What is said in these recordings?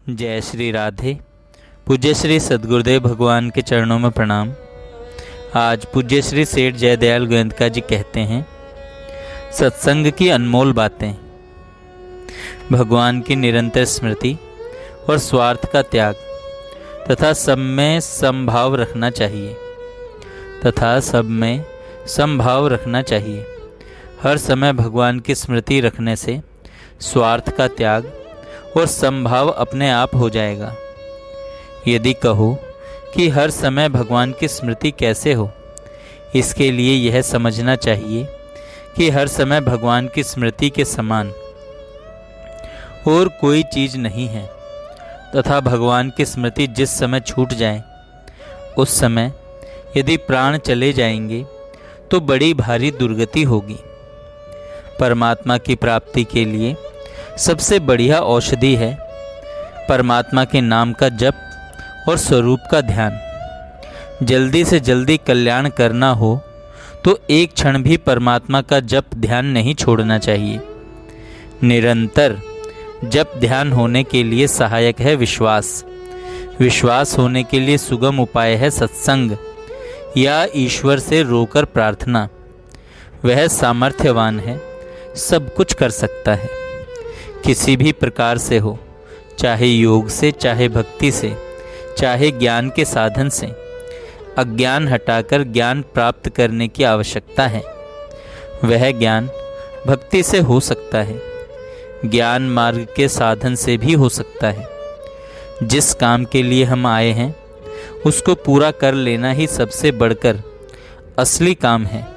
जय श्री राधे। पूज्य श्री सद्गुरुदेव भगवान के चरणों में प्रणाम। आज पूज्य श्री सेठ जयदयाल गोयंदका जी कहते हैं, सत्संग की अनमोल बातें, भगवान की निरंतर स्मृति और स्वार्थ का त्याग तथा सब में समभाव रखना चाहिए। हर समय भगवान की स्मृति रखने से स्वार्थ का त्याग और समभाव अपने आप हो जाएगा। यदि कहो कि हर समय भगवान की स्मृति कैसे हो, इसके लिए यह समझना चाहिए कि हर समय भगवान की स्मृति के समान और कोई चीज़ नहीं है तथा भगवान की स्मृति जिस समय छूट जाए उस समय यदि प्राण चले जाएंगे तो बड़ी भारी दुर्गति होगी। परमात्मा की प्राप्ति के लिए सबसे बढ़िया औषधि है परमात्मा के नाम का जप और स्वरूप का ध्यान। जल्दी से जल्दी कल्याण करना हो तो एक क्षण भी परमात्मा का जप ध्यान नहीं छोड़ना चाहिए। निरंतर जप ध्यान होने के लिए सहायक है विश्वास। विश्वास होने के लिए सुगम उपाय है सत्संग या ईश्वर से रोकर प्रार्थना। वह सामर्थ्यवान है, सब कुछ कर सकता है, किसी भी प्रकार से हो, चाहे योग से, चाहे भक्ति से, चाहे ज्ञान के साधन से। अज्ञान हटाकर ज्ञान प्राप्त करने की आवश्यकता है। वह ज्ञान भक्ति से हो सकता है, ज्ञान मार्ग के साधन से भी हो सकता है। जिस काम के लिए हम आए हैं उसको पूरा कर लेना ही सबसे बढ़कर असली काम है।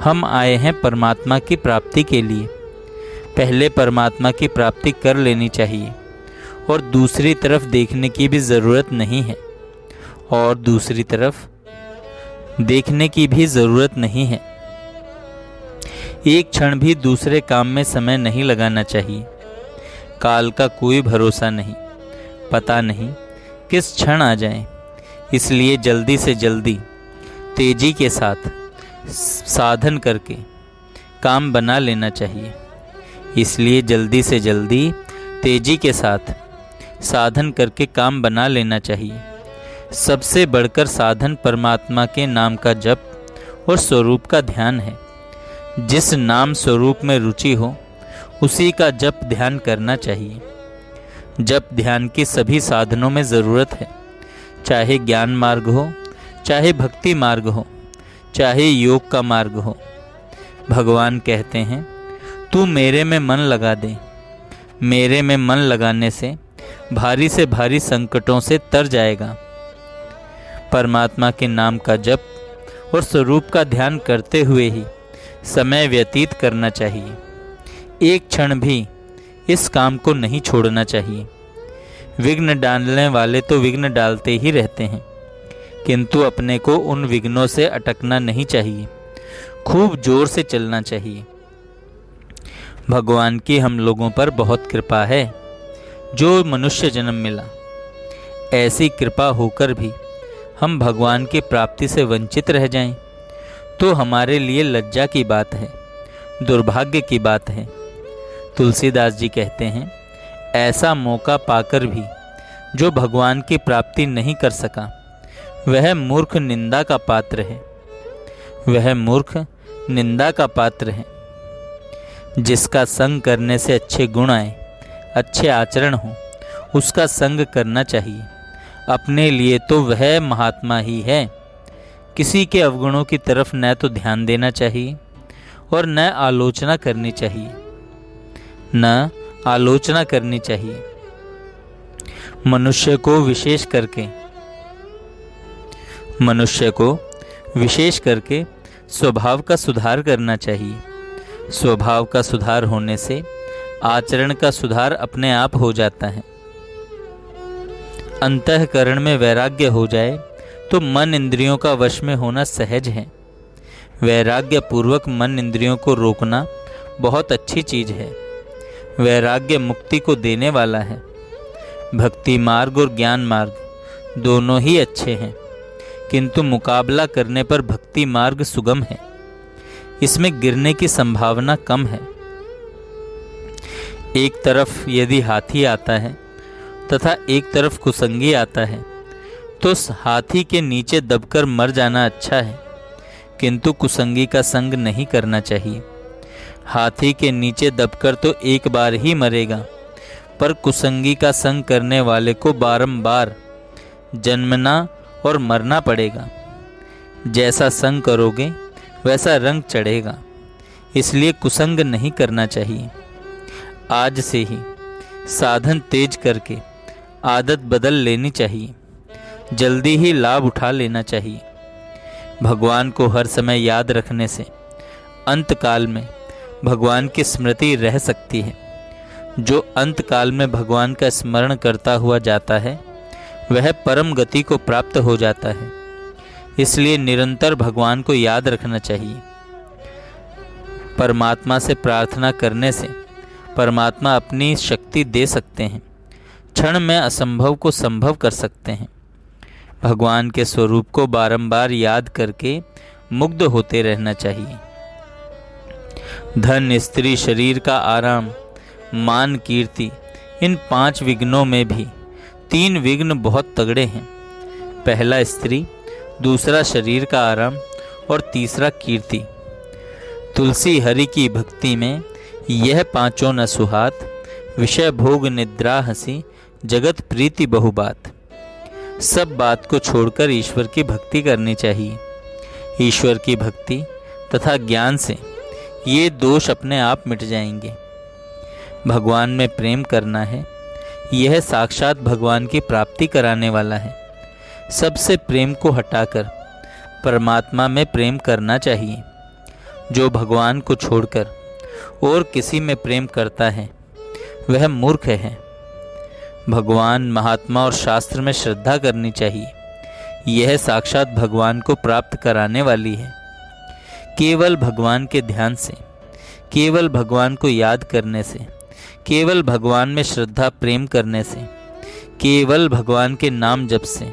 हम आए हैं परमात्मा की प्राप्ति के लिए। पहले परमात्मा की प्राप्ति कर लेनी चाहिए और दूसरी तरफ देखने की भी ज़रूरत नहीं है एक क्षण भी दूसरे काम में समय नहीं लगाना चाहिए। काल का कोई भरोसा नहीं, पता नहीं किस क्षण आ जाए, इसलिए जल्दी से जल्दी तेजी के साथ साधन करके काम बना लेना चाहिए। सबसे बढ़कर साधन परमात्मा के नाम का जप और स्वरूप का ध्यान है। जिस नाम स्वरूप में रुचि हो उसी का जप ध्यान करना चाहिए। जप ध्यान की सभी साधनों में ज़रूरत है, चाहे ज्ञान मार्ग हो, चाहे भक्ति मार्ग हो, चाहे योग का मार्ग हो। भगवान कहते हैं, तू मेरे में मन लगा दे। मेरे में मन लगाने से भारी से भारी संकटों से तर जाएगा। परमात्मा के नाम का जप और स्वरूप का ध्यान करते हुए ही समय व्यतीत करना चाहिए। एक क्षण भी इस काम को नहीं छोड़ना चाहिए। विघ्न डालने वाले तो विघ्न डालते ही रहते हैं, किंतु अपने को उन विघ्नों से अटकना नहीं चाहिए, खूब जोर से चलना चाहिए। भगवान की हम लोगों पर बहुत कृपा है जो मनुष्य जन्म मिला। ऐसी कृपा होकर भी हम भगवान की प्राप्ति से वंचित रह जाएं तो हमारे लिए लज्जा की बात है, दुर्भाग्य की बात है। तुलसीदास जी कहते हैं, ऐसा मौका पाकर भी जो भगवान की प्राप्ति नहीं कर सका वह मूर्ख निंदा का पात्र है। जिसका संग करने से अच्छे गुण आए, अच्छे आचरण हो, उसका संग करना चाहिए। अपने लिए तो वह महात्मा ही है। किसी के अवगुणों की तरफ न तो ध्यान देना चाहिए और न आलोचना करनी चाहिए। मनुष्य को विशेष करके स्वभाव का सुधार करना चाहिए। स्वभाव का सुधार होने से आचरण का सुधार अपने आप हो जाता है। अंतःकरण में वैराग्य हो जाए तो मन इंद्रियों का वश में होना सहज है। वैराग्य पूर्वक मन इंद्रियों को रोकना बहुत अच्छी चीज़ है। वैराग्य मुक्ति को देने वाला है। भक्ति मार्ग और ज्ञान मार्ग दोनों ही अच्छे हैं, किंतु मुकाबला करने पर भक्ति मार्ग सुगम है। इसमें गिरने की संभावना कम है। एक तरफ यदि हाथी आता है तथा एक तरफ कुसंगी आता है तो हाथी के नीचे दबकर मर जाना अच्छा है, किंतु कुसंगी का संग नहीं करना चाहिए। हाथी के नीचे दबकर तो एक बार ही मरेगा, पर कुसंगी का संग करने वाले को बारंबार जन्मना और मरना पड़ेगा। जैसा संग करोगे वैसा रंग चढ़ेगा, इसलिए कुसंग नहीं करना चाहिए। आज से ही साधन तेज करके आदत बदल लेनी चाहिए, जल्दी ही लाभ उठा लेना चाहिए। भगवान को हर समय याद रखने से अंतकाल में भगवान की स्मृति रह सकती है। जो अंतकाल में भगवान का स्मरण करता हुआ जाता है वह परम गति को प्राप्त हो जाता है। इसलिए निरंतर भगवान को याद रखना चाहिए। परमात्मा से प्रार्थना करने से परमात्मा अपनी शक्ति दे सकते हैं, क्षण में असंभव को संभव कर सकते हैं। भगवान के स्वरूप को बारंबार याद करके मुग्ध होते रहना चाहिए। धन, स्त्री, शरीर का आराम, मान, कीर्ति, इन 5 विघ्नों में भी 3 विघ्न बहुत तगड़े हैं। पहला स्त्री, दूसरा शरीर का आराम और तीसरा कीर्ति। तुलसी हरि की भक्ति में यह 5 न सुहात, विषय भोग निद्रा हंसी, जगत प्रीति बहुबात। सब बात को छोड़कर ईश्वर की भक्ति करनी चाहिए। ईश्वर की भक्ति तथा ज्ञान से ये दोष अपने आप मिट जाएंगे। भगवान में प्रेम करना है, यह साक्षात भगवान की प्राप्ति कराने वाला है। सबसे प्रेम को हटाकर परमात्मा में प्रेम करना चाहिए। जो भगवान को छोड़कर और किसी में प्रेम करता है वह मूर्ख है। भगवान, महात्मा और शास्त्र में श्रद्धा करनी चाहिए। यह साक्षात भगवान को प्राप्त कराने वाली है। केवल भगवान के ध्यान से, केवल भगवान को याद करने से, केवल भगवान में श्रद्धा प्रेम करने से, केवल भगवान के नाम जप से,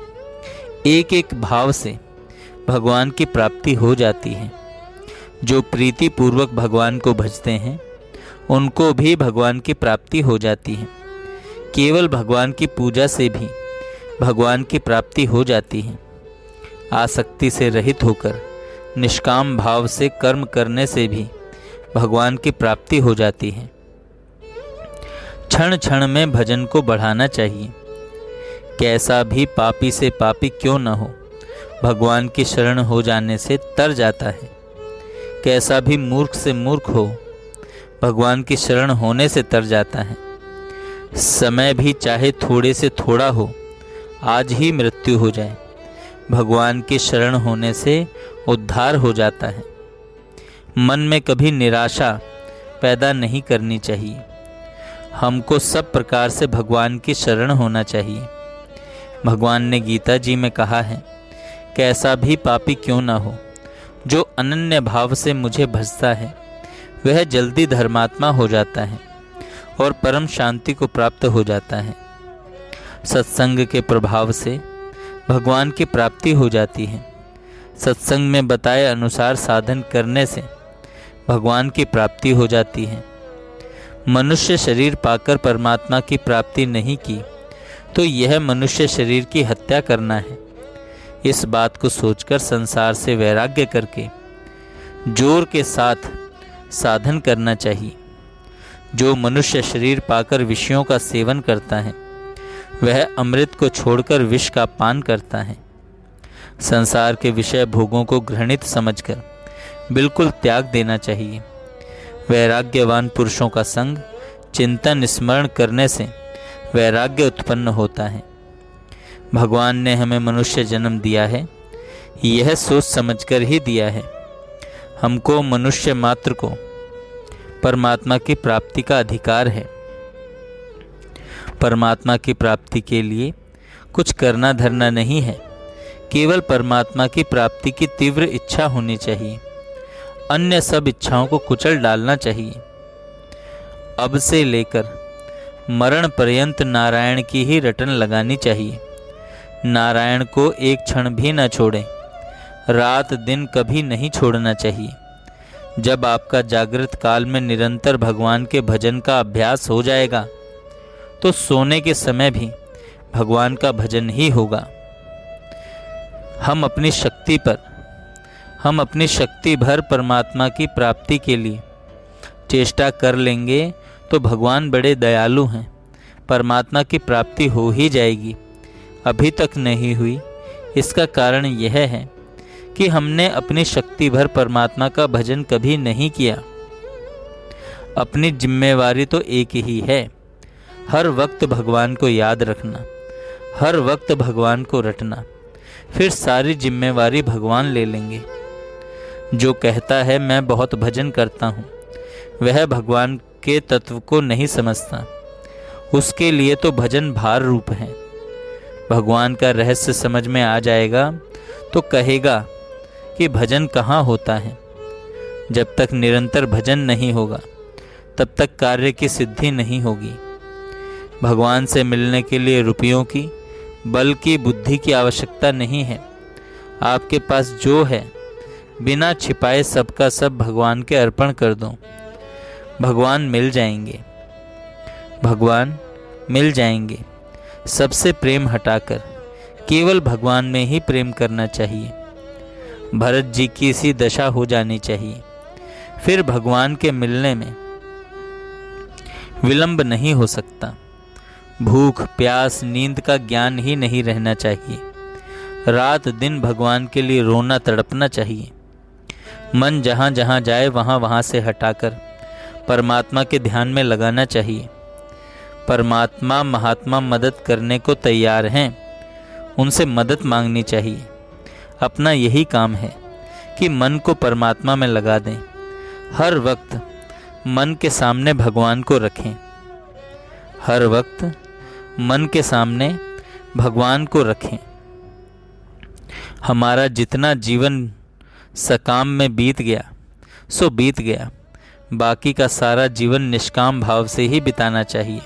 एक एक भाव से भगवान की प्राप्ति हो जाती है। जो प्रीति पूर्वक भगवान को भजते हैं उनको भी भगवान की प्राप्ति हो जाती है। केवल भगवान की पूजा से भी भगवान की प्राप्ति हो जाती है। आसक्ति से रहित होकर निष्काम भाव से कर्म करने से भी भगवान की प्राप्ति हो जाती है। क्षण क्षण में भजन को बढ़ाना चाहिए। कैसा भी पापी से पापी क्यों न हो, भगवान की शरण हो जाने से तर जाता है। कैसा भी मूर्ख से मूर्ख हो, भगवान की शरण होने से तर जाता है। समय भी चाहे थोड़े से थोड़ा हो, आज ही मृत्यु हो जाए, भगवान की शरण होने से उद्धार हो जाता है। मन में कभी निराशा पैदा नहीं करनी चाहिए। हमको सब प्रकार से भगवान की शरण होना चाहिए। भगवान ने गीता जी में कहा है, कैसा भी पापी क्यों ना हो, जो अनन्य भाव से मुझे भजता है वह जल्दी धर्मात्मा हो जाता है और परम शांति को प्राप्त हो जाता है। सत्संग के प्रभाव से भगवान की प्राप्ति हो जाती है। सत्संग में बताए अनुसार साधन करने से भगवान की प्राप्ति हो जाती है। मनुष्य शरीर पाकर परमात्मा की प्राप्ति नहीं की तो यह मनुष्य शरीर की हत्या करना है। इस बात को सोचकर संसार से वैराग्य करके जोर के साथ साधन करना चाहिए। जो मनुष्य शरीर पाकर विषयों का सेवन करता है वह अमृत को छोड़कर विष का पान करता है। संसार के विषय भोगों को घृणित समझकर बिल्कुल त्याग देना चाहिए। वैराग्यवान पुरुषों का संग, चिंतन, स्मरण करने से वैराग्य उत्पन्न होता है। भगवान ने हमें मनुष्य जन्म दिया है, यह सोच समझकर ही दिया है। हमको मनुष्य मात्र को परमात्मा की प्राप्ति का अधिकार है। परमात्मा की प्राप्ति के लिए कुछ करना धरना नहीं है, केवल परमात्मा की प्राप्ति की तीव्र इच्छा होनी चाहिए। अन्य सब इच्छाओं को कुचल डालना चाहिए। अब से लेकर मरण पर्यंत नारायण की ही रटन लगानी चाहिए। नारायण को एक क्षण भी न छोड़ें। रात दिन कभी नहीं छोड़ना चाहिए। जब आपका जागृत काल में निरंतर भगवान के भजन का अभ्यास हो जाएगा तो सोने के समय भी भगवान का भजन ही होगा। हम अपनी शक्ति भर परमात्मा की प्राप्ति के लिए चेष्टा कर लेंगे तो भगवान बड़े दयालु हैं, परमात्मा की प्राप्ति हो ही जाएगी। अभी तक नहीं हुई, इसका कारण यह है कि हमने अपनी शक्ति भर परमात्मा का भजन कभी नहीं किया। अपनी जिम्मेवारी तो एक ही है, हर वक्त भगवान को याद रखना, हर वक्त भगवान को रटना, फिर सारी जिम्मेवारी भगवान ले लेंगे। जो कहता है मैं बहुत भजन करता हूँ, वह भगवान के तत्व को नहीं समझता। उसके लिए तो भजन भार रूप है। भगवान का रहस्य समझ में आ जाएगा तो कहेगा कि भजन कहाँ होता है। जब तक निरंतर भजन नहीं होगा तब तक कार्य की सिद्धि नहीं होगी। भगवान से मिलने के लिए रुपयों की, बल की, बुद्धि की आवश्यकता नहीं है। आपके पास जो है बिना छिपाए सबका सब भगवान के अर्पण कर दो। भगवान मिल जाएंगे, भगवान मिल जाएंगे। सबसे प्रेम हटाकर केवल भगवान में ही प्रेम करना चाहिए। भरत जी की सी दशा हो जानी चाहिए। फिर भगवान के मिलने में विलंब नहीं हो सकता। भूख, प्यास, नींद का ज्ञान ही नहीं रहना चाहिए। रात दिन भगवान के लिए रोना तड़पना चाहिए। मन जहाँ जहाँ जाए वहाँ से हटाकर परमात्मा के ध्यान में लगाना चाहिए। परमात्मा महात्मा मदद करने को तैयार हैं, उनसे मदद मांगनी चाहिए। अपना यही काम है कि मन को परमात्मा में लगा दें। हर वक्त मन के सामने भगवान को रखें, हर वक्त मन के सामने भगवान को रखें। हमारा जितना जीवन सकाम में बीत गया सो बीत गया, बाकी का सारा जीवन निष्काम भाव से ही बिताना चाहिए।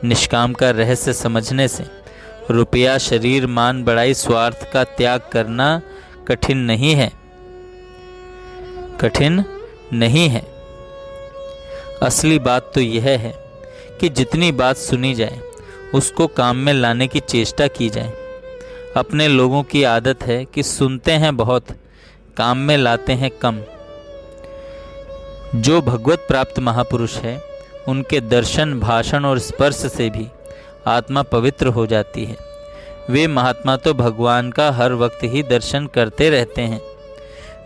निष्काम का रहस्य समझने से रुपया, शरीर, मान, बड़ाई, स्वार्थ का त्याग करना कठिन नहीं है, कठिन नहीं है। असली बात तो यह है कि जितनी बात सुनी जाए उसको काम में लाने की चेष्टा की जाए। अपने लोगों की आदत है कि सुनते हैं बहुत, काम में लाते हैं कम। जो भगवत प्राप्त महापुरुष है उनके दर्शन, भाषण और स्पर्श से भी आत्मा पवित्र हो जाती है। वे महात्मा तो भगवान का हर वक्त ही दर्शन करते रहते हैं।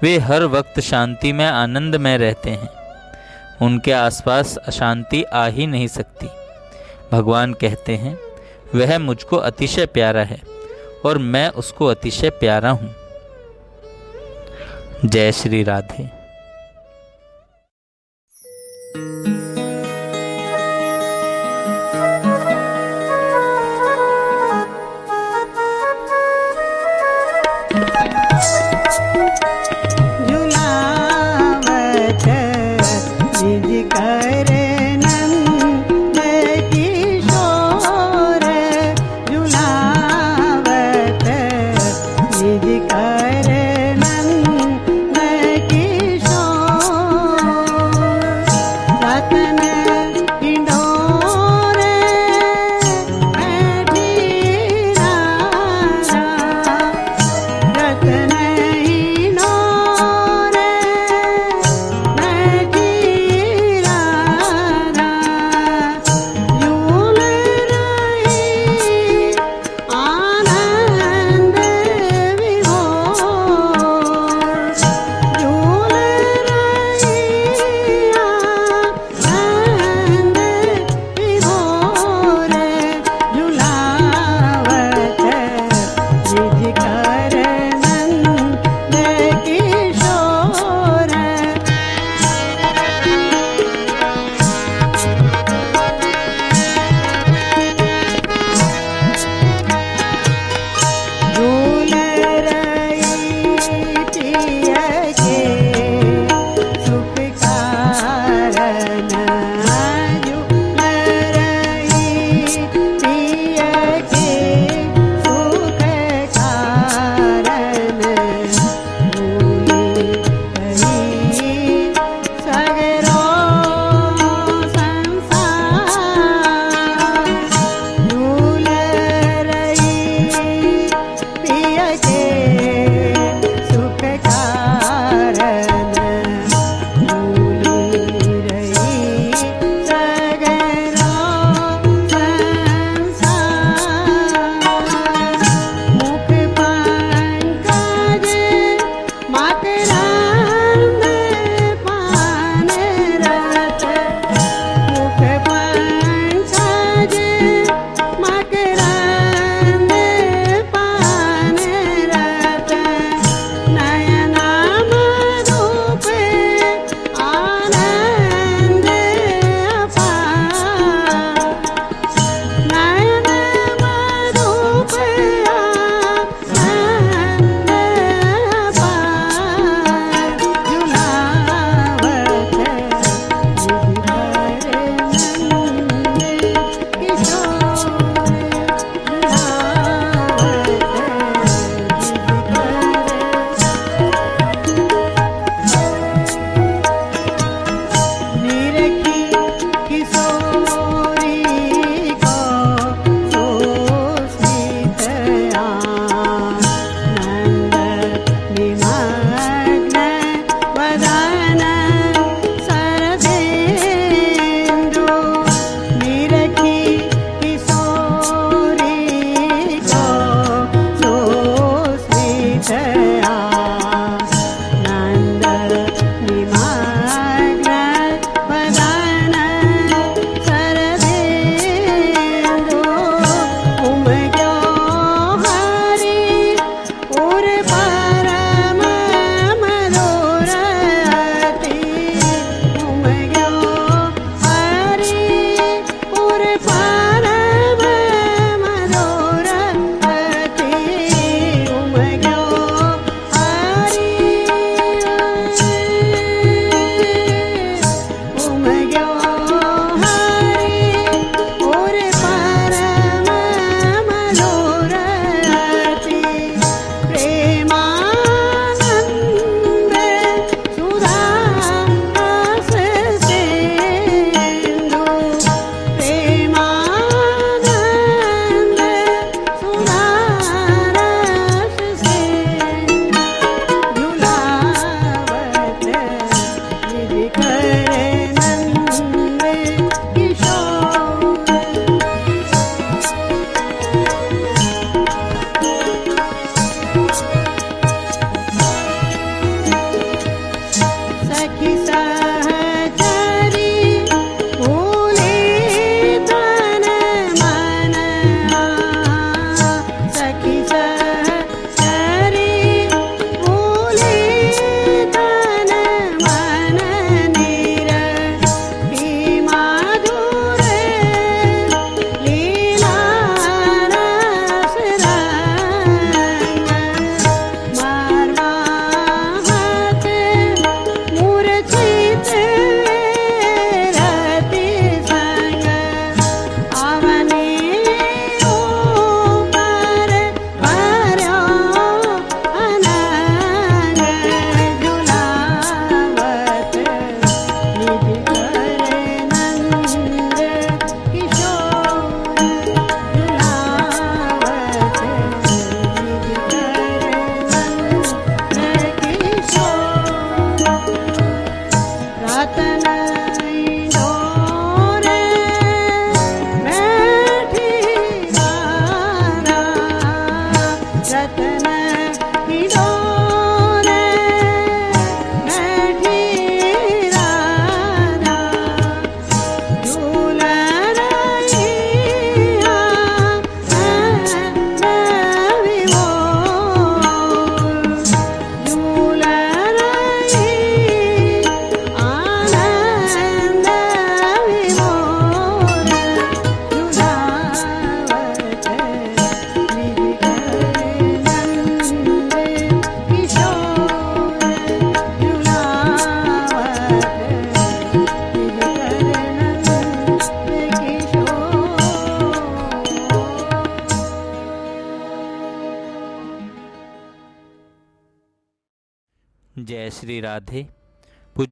वे हर वक्त शांति में, आनंद में रहते हैं। उनके आसपास अशांति आ ही नहीं सकती। भगवान कहते हैं वह मुझको अतिशय प्यारा है और मैं उसको अतिशय प्यारा हूँ। जय श्री राधे। निज कर नंद किशोर रतन की डोरे बैठी राधा झूल रही आनंद विभोर झूल रही आनंद विभोर झुलावत जय श्री राधे।